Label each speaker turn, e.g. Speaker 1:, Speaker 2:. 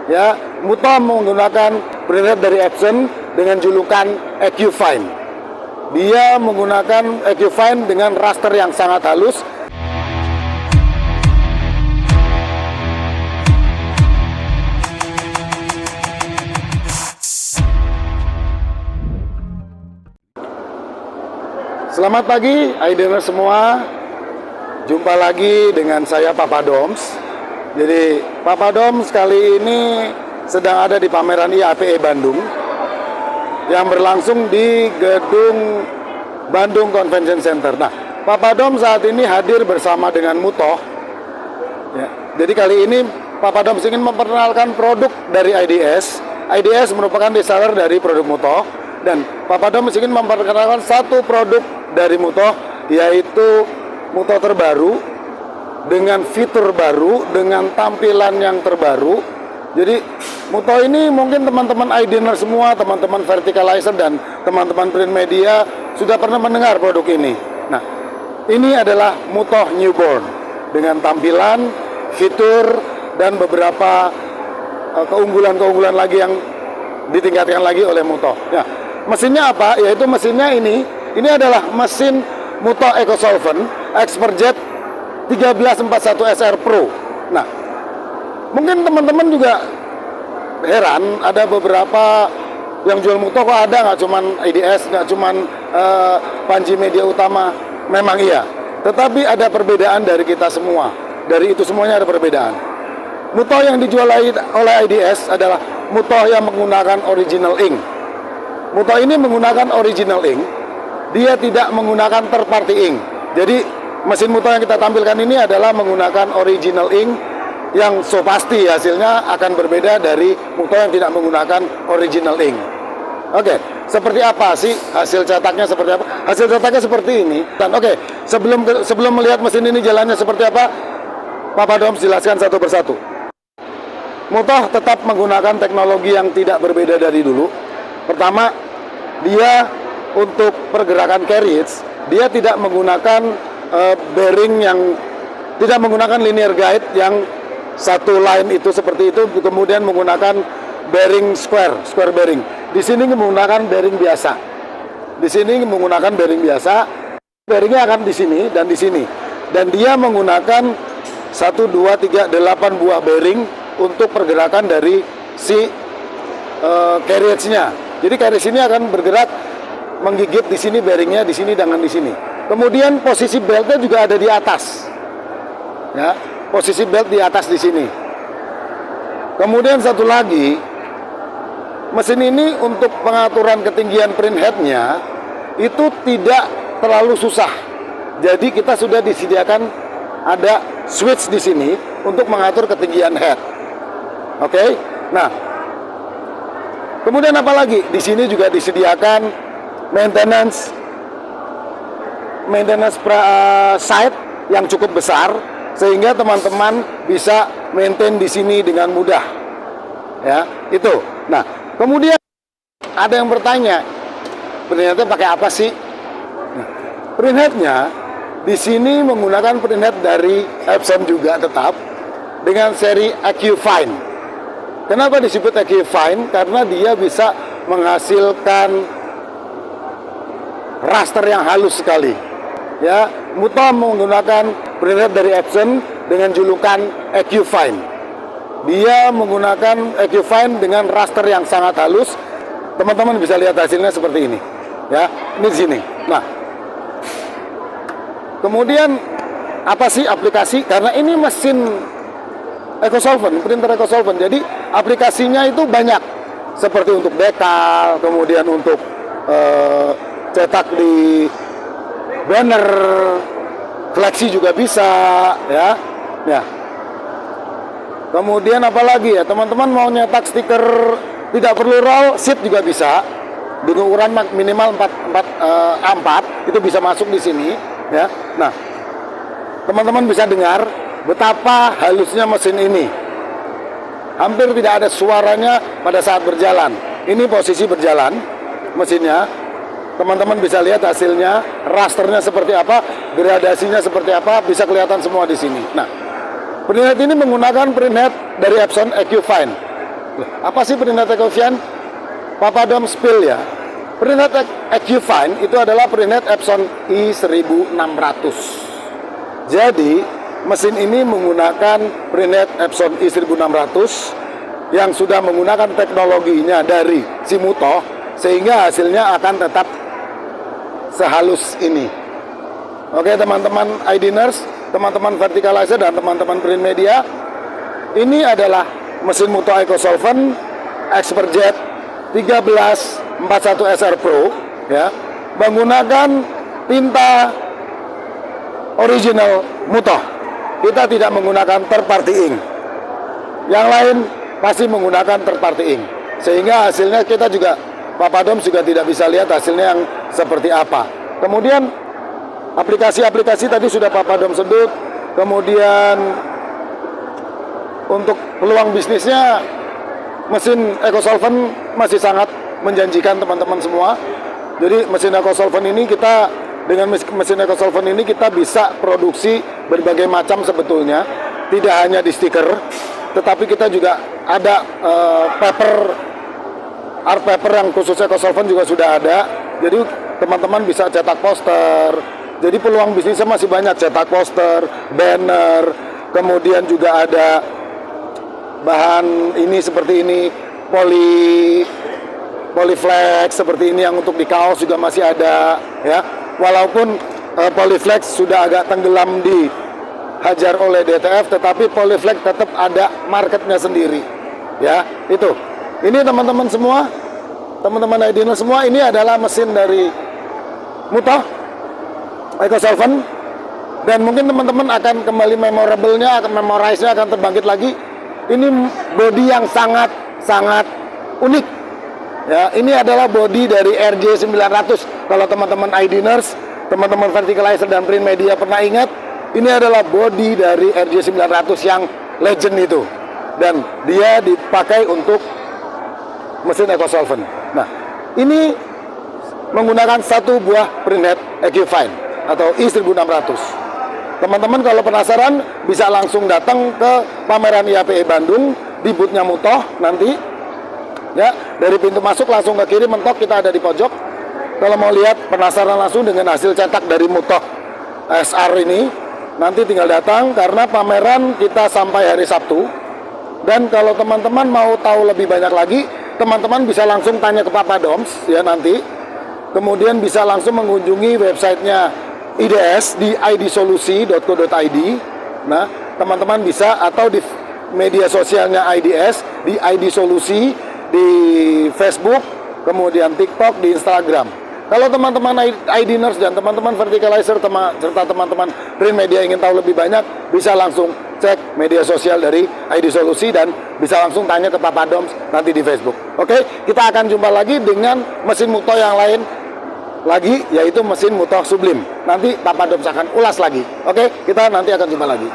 Speaker 1: Ya, Muto menggunakan printhead dari Epson dengan julukan EQ-Fine. Dia menggunakan EQ-Fine dengan raster yang sangat halus. Selamat pagi, Aidener semua. Jumpa lagi dengan saya, Papa Doms. Jadi, Papa Doms kali ini sedang ada di pameran IAPE Bandung yang berlangsung di gedung Bandung Convention Center. Nah, Papa Doms saat ini hadir bersama dengan Muto. Ya, jadi kali ini Papa Doms ingin memperkenalkan produk dari IDS. IDS merupakan reseller dari produk Muto. Dan Papa Doms ingin memperkenalkan satu produk dari Muto, yaitu Muto terbaru dengan fitur baru, dengan tampilan yang terbaru. Jadi Muto ini mungkin teman-teman iDealer semua, teman-teman verticalizer dan teman-teman print media sudah pernah mendengar produk ini. Nah, ini adalah Muto Newborn dengan tampilan, fitur, dan beberapa keunggulan-keunggulan lagi yang ditingkatkan lagi oleh Muto. Ya, mesinnya apa? Yaitu mesinnya ini adalah mesin Muto EcoSolvent ExpertJet 1341 SR Pro. Nah, mungkin teman-teman juga heran, ada beberapa yang jual Muto kok ada, nggak cuman IDS, nggak cuman Panji Media Utama. Memang iya, tetapi ada perbedaan dari kita semua. Dari itu semuanya ada perbedaan. Muto yang dijual oleh IDS adalah Muto yang menggunakan original ink. Muto ini menggunakan original ink. Dia tidak menggunakan third party ink. Jadi mesin Muto yang kita tampilkan ini adalah menggunakan original ink yang so pasti hasilnya akan berbeda dari Muto yang tidak menggunakan original ink. Oke, seperti apa sih hasil cetaknya, seperti apa? Hasil cetaknya seperti ini. Dan oke, sebelum melihat mesin ini jalannya seperti apa, Papa Doms jelaskan satu persatu. Muto tetap menggunakan teknologi yang tidak berbeda dari dulu. Pertama, dia untuk pergerakan carriage, dia tidak menggunakan bearing yang tidak menggunakan linear guide yang satu line itu seperti itu, kemudian menggunakan bearing square bearing. Di sini menggunakan bearing biasa. Di sini menggunakan bearing biasa. Bearingnya akan di sini dan di sini. Dan dia menggunakan 1, 2, 3, 8 buah bearing untuk pergerakan dari si carriage-nya. Jadi carriage ini akan bergerak menggigit di sini bearingnya, di sini dengan di sini. Kemudian posisi beltnya juga ada di atas. Ya, posisi belt di atas di sini. Kemudian satu lagi, mesin ini untuk pengaturan ketinggian print head-nya itu tidak terlalu susah. Jadi kita sudah disediakan ada switch di sini untuk mengatur ketinggian head. Oke. Nah, kemudian apa lagi? Di sini juga disediakan maintenance site yang cukup besar sehingga teman-teman bisa maintain di sini dengan mudah. Ya, itu. Nah, kemudian ada yang bertanya, printheadnya pakai apa sih? Nah, printheadnya di sini menggunakan printhead dari Epson juga tetap dengan seri EQ-Fine. Kenapa disebut EQ-Fine? Karena dia bisa menghasilkan raster yang halus sekali. Ya, Muto menggunakan printhead dari Epson dengan julukan EQ-Fine. Dia menggunakan EQ-Fine dengan raster yang sangat halus. Teman-teman bisa lihat hasilnya seperti ini. Ya, ini di sini. Nah, kemudian apa sih aplikasi? Karena ini mesin EcoSolvent, printer EcoSolvent. Jadi aplikasinya itu banyak. Seperti untuk dekal, kemudian untuk cetak di banner, fleksi juga bisa, ya. Ya. Kemudian apa lagi ya, teman-teman mau nyetak stiker tidak perlu roll, sheet juga bisa. Dengan ukuran minimal 4 A4 itu bisa masuk di sini, ya. Nah, teman-teman bisa dengar betapa halusnya mesin ini. Hampir tidak ada suaranya pada saat berjalan. Ini posisi berjalan mesinnya. Teman-teman bisa lihat hasilnya, rasternya seperti apa, gradasinya seperti apa, bisa kelihatan semua di sini. Nah, printhead ini menggunakan printhead dari Epson EQ-Fine. Apa sih peringat Ecofine? Papa Dom spill ya. Peringat Ecofine itu adalah peringat Epson i1600. Jadi mesin ini menggunakan peringat Epson i1600 yang sudah menggunakan teknologinya dari si Mutoh, sehingga hasilnya akan tetap sehalus ini. Oke teman-teman iDinners, teman-teman Verticalizer dan teman-teman print media, ini adalah mesin Mutoh EcoSolvent ExpertJet 1341 SR Pro ya, menggunakan tinta original Mutoh. Kita tidak menggunakan third party ink. Yang lain pasti menggunakan third party ink, sehingga hasilnya kita juga, Papa Dom juga tidak bisa lihat hasilnya yang seperti apa. Kemudian aplikasi-aplikasi tadi sudah Papa Dom sebut. Kemudian untuk peluang bisnisnya, mesin EcoSolvent masih sangat menjanjikan teman-teman semua. Jadi mesin EcoSolvent ini dengan mesin EcoSolvent ini kita bisa produksi berbagai macam sebetulnya. Tidak hanya di stiker, tetapi kita juga ada art paper yang khusus EcoSolvent juga sudah ada. Jadi teman-teman bisa cetak poster. Jadi peluang bisnisnya masih banyak, cetak poster, banner, kemudian juga ada bahan ini seperti ini, polyflex seperti ini yang untuk di kaos juga masih ada ya. Walaupun polyflex sudah agak tenggelam dihajar oleh DTF, tetapi polyflex tetap ada marketnya sendiri ya. Itu ini teman-teman semua, teman-teman iDinners semua, ini adalah mesin dari Mutoh EcoSolvent, dan mungkin teman-teman akan kembali memorable-nya, akan memorize-nya akan terbangkit lagi. Ini body yang sangat unik ya. Ini adalah body dari RJ900. Kalau teman-teman iDinners, teman-teman Verticalizer dan print media pernah ingat, ini adalah body dari RJ900 yang legend itu, dan dia dipakai untuk mesin EcoSolvent. Nah, ini menggunakan satu buah printhead Ecofine atau i1600. Teman-teman kalau penasaran bisa langsung datang ke pameran IAPE Bandung di boothnya Mutoh nanti ya. Dari pintu masuk langsung ke kiri mentok, kita ada di pojok. Kalau mau lihat penasaran langsung dengan hasil cetak dari Mutoh SR ini, nanti tinggal datang, karena pameran kita sampai hari Sabtu. Dan kalau teman-teman mau tahu lebih banyak lagi, teman-teman bisa langsung tanya ke Papa Doms ya nanti. Kemudian bisa langsung mengunjungi websitenya IDS di idsolusi.co.id. Nah, teman-teman bisa, atau di media sosialnya IDS di ID Solusi, di Facebook, kemudian TikTok, di Instagram. Kalau teman-teman iDinners dan teman-teman Verticalizer serta teman-teman print media ingin tahu lebih banyak, bisa langsung cek media sosial dari ID Solusi dan bisa langsung tanya ke Papa Doms nanti di Facebook. Oke, kita akan jumpa lagi dengan mesin Mutoh yang lain lagi, yaitu mesin Mutoh Sublime. Nanti Papa Doms akan ulas lagi. Oke, kita nanti akan jumpa lagi.